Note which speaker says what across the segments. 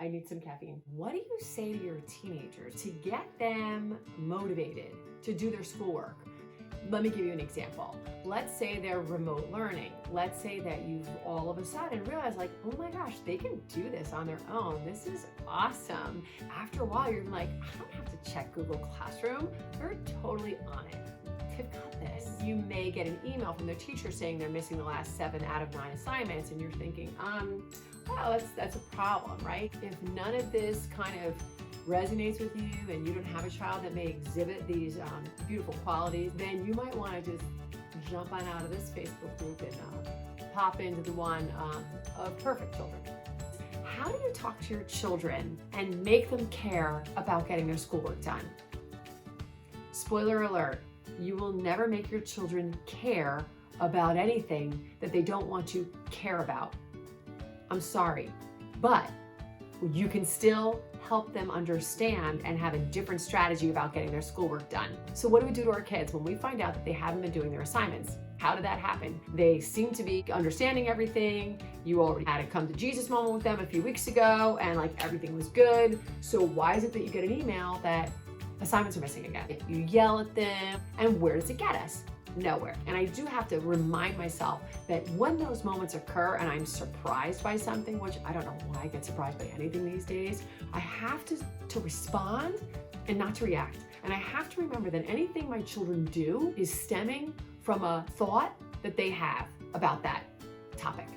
Speaker 1: I need some caffeine. What do you say to your teenagers to get them motivated to do their schoolwork? Let me give you an example. Let's say they're remote learning. Let's say that you've all of a sudden realized like, oh my gosh, they can do this on their own. This is awesome. After a while, you're like, I don't have to check Google Classroom. They're totally on it. They've got this. You may get an email from their teacher saying they're missing the last 7 out of 9 assignments, and you're thinking, well, that's a problem, right? If none of this kind of resonates with you and you don't have a child that may exhibit these beautiful qualities, then you might want to just jump on out of this Facebook group and pop into the one of perfect children. How do you talk to your children and make them care about getting their schoolwork done? Spoiler alert, you will never make your children care about anything that they don't want to care about. I'm sorry, but you can still help them understand and have a different strategy about getting their schoolwork done. So what do we do to our kids when we find out that they haven't been doing their assignments? How did that happen? They seem to be understanding everything. You already had a come to Jesus moment with them a few weeks ago and like everything was good. So why is it that you get an email that assignments are missing again? You yell at them, and where does it get us? Nowhere. And I do have to remind myself that when those moments occur and I'm surprised by something, which I don't know why I get surprised by anything these days, I have to respond and not to react. And I have to remember that anything my children do is stemming from a thought that they have about that topic.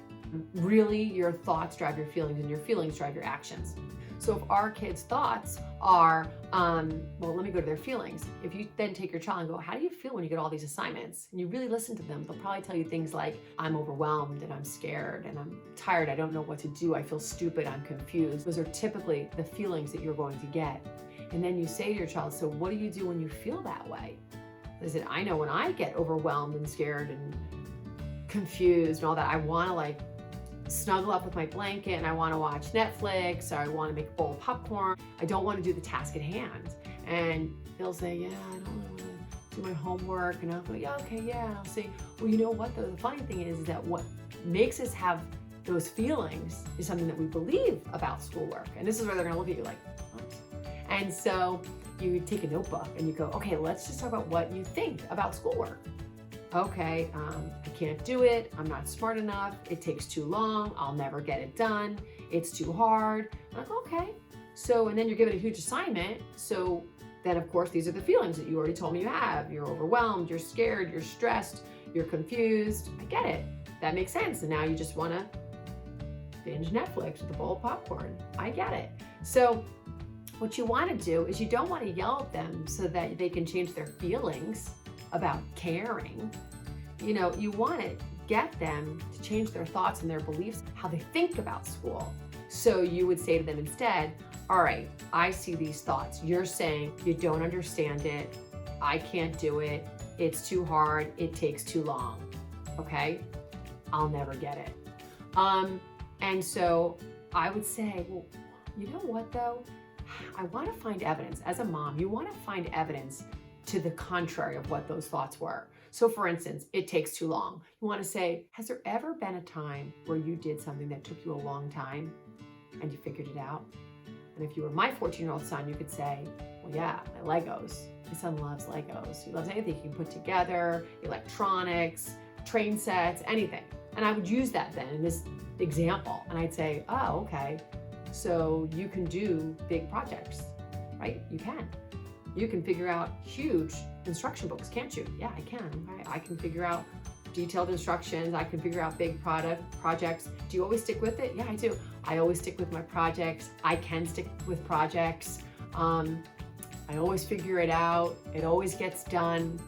Speaker 1: Really, your thoughts drive your feelings and your feelings drive your actions. So if our kids' thoughts are, well, let me go to their feelings. If you then take your child and go, how do you feel when you get all these assignments? And you really listen to them, they'll probably tell you things like, I'm overwhelmed and I'm scared and I'm tired. I don't know what to do. I feel stupid. I'm confused. Those are typically the feelings that you're going to get. And then you say to your child, so what do you do when you feel that way? They said, I know when I get overwhelmed and scared and confused and all that, I want to like snuggle up with my blanket and I want to watch Netflix, or I want to make a bowl of popcorn. I don't want to do the task at hand. And they'll say, yeah, I don't really want to do my homework. And I'll go, yeah, okay, yeah. And I'll say, well, you know what though? The funny thing is that what makes us have those feelings is something that we believe about schoolwork. And this is where they're gonna look at you like, what? And so you take a notebook and you go, okay, let's just talk about what you think about schoolwork. Okay, I can't do it. I'm not smart enough. It takes too long. I'll never get it done. It's too hard. I'm like, okay. So, and then you're given a huge assignment. So then of course, these are the feelings that you already told me you have. You're overwhelmed, you're scared, you're stressed, you're confused. I get it. That makes sense. And now you just want to binge Netflix with a bowl of popcorn. I get it. So what you want to do is you don't want to yell at them so that they can change their feelings about caring. You know, you want to get them to change their thoughts and their beliefs, how they think about school. So you would say to them instead, all right, I see these thoughts. You're saying you don't understand it. I can't do it. It's too hard. It takes too long. Okay? I'll never get it. And so I would say, well, you know what though? I want to find evidence. As a mom, you want to find evidence to the contrary of what those thoughts were. So for instance, it takes too long. You want to say, has there ever been a time where you did something that took you a long time and you figured it out? And if you were my 14-year-old son, you could say, well, yeah, my Legos. My son loves Legos. He loves anything he can put together, electronics, train sets, anything. And I would use that then in this example. And I'd say, oh, okay. So you can do big projects, right? You can. You can figure out huge instruction books, can't you? Yeah, I can. Right? I can figure out detailed instructions. I can figure out big projects. Do you always stick with it? Yeah, I do. I always stick with my projects. I can stick with projects. I always figure it out. It always gets done.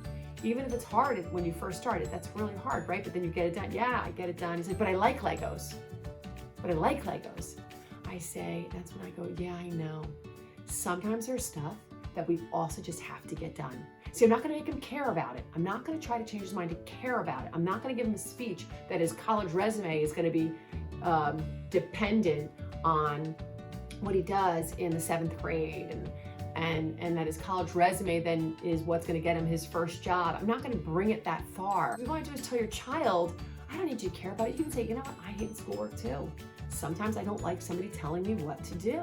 Speaker 1: Even if it's hard when you first start it, that's really hard, right? But then you get it done. Yeah, I get it done. He's like, but I like Legos. But I like Legos. I say, that's when I go, yeah, I know. Sometimes there's stuff that we also just have to get done. See, I'm not gonna make him care about it. I'm not gonna try to change his mind to care about it. I'm not gonna give him a speech that his college resume is gonna be dependent on what he does in the 7th grade and that his college resume then is what's gonna get him his first job. I'm not gonna bring it that far. What you wanna do is tell your child, I don't need you to care about it. You can say, you know what, I hate schoolwork too. Sometimes I don't like somebody telling me what to do,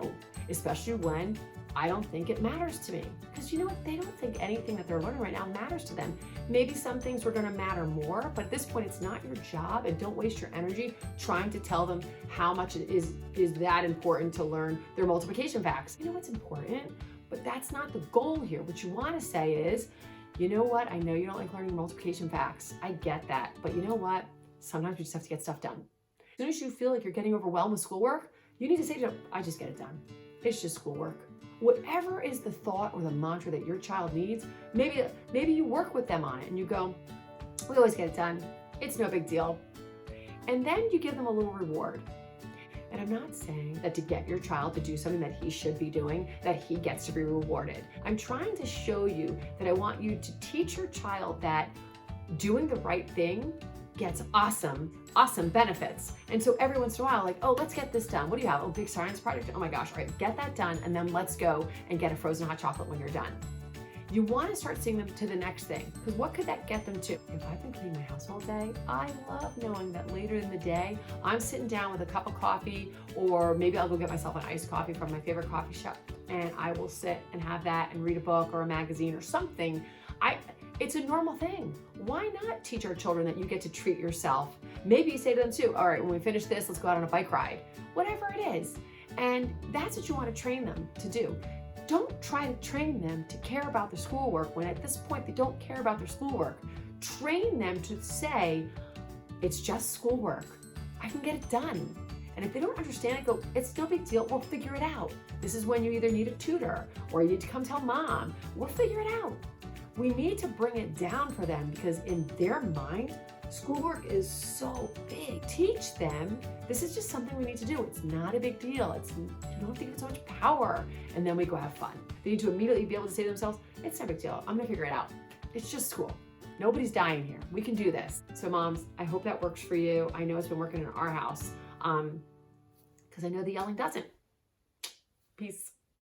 Speaker 1: especially when I don't think it matters to me. Because you know what? They don't think anything that they're learning right now matters to them. Maybe some things are gonna matter more, but at this point, it's not your job, and don't waste your energy trying to tell them how much it is that important to learn their multiplication facts. You know what's important, but that's not the goal here. What you wanna say is, you know what? I know you don't like learning multiplication facts. I get that, but you know what? Sometimes we just have to get stuff done. As soon as you feel like you're getting overwhelmed with schoolwork, you need to say to them, I just get it done. It's just schoolwork. Whatever is the thought or the mantra that your child needs, maybe you work with them on it and you go, we always get it done. It's no big deal. And then you give them a little reward. And I'm not saying that to get your child to do something that he should be doing, that he gets to be rewarded. I'm trying to show you that I want you to teach your child that doing the right thing gets awesome benefits. And so every once in a while, like, oh, let's get this done. What do you have? Oh, big science project. Oh my gosh, all right, get that done. And then let's go and get a frozen hot chocolate when you're done. You want to start seeing them to the next thing, because what could that get them to? If I've been cleaning my house all day, I love knowing that later in the day, I'm sitting down with a cup of coffee, or maybe I'll go get myself an iced coffee from my favorite coffee shop, and I will sit and have that and read a book or a magazine or something. It's a normal thing. Why not teach our children that you get to treat yourself? Maybe you say to them too, all right, when we finish this, let's go out on a bike ride. Whatever it is. And that's what you want to train them to do. Don't try to train them to care about their schoolwork when at this point they don't care about their schoolwork. Train them to say, it's just schoolwork. I can get it done. And if they don't understand it, go, it's no big deal, we'll figure it out. This is when you either need a tutor or you need to come tell mom. We'll figure it out. We need to bring it down for them, because in their mind, schoolwork is so big. Teach them, this is just something we need to do. It's not a big deal. You don't have to give it so much power. And then we go have fun. They need to immediately be able to say to themselves, it's no big deal. I'm gonna figure it out. It's just school. Nobody's dying here. We can do this. So moms, I hope that works for you. I know it's been working in our house, because I know the yelling doesn't. Peace.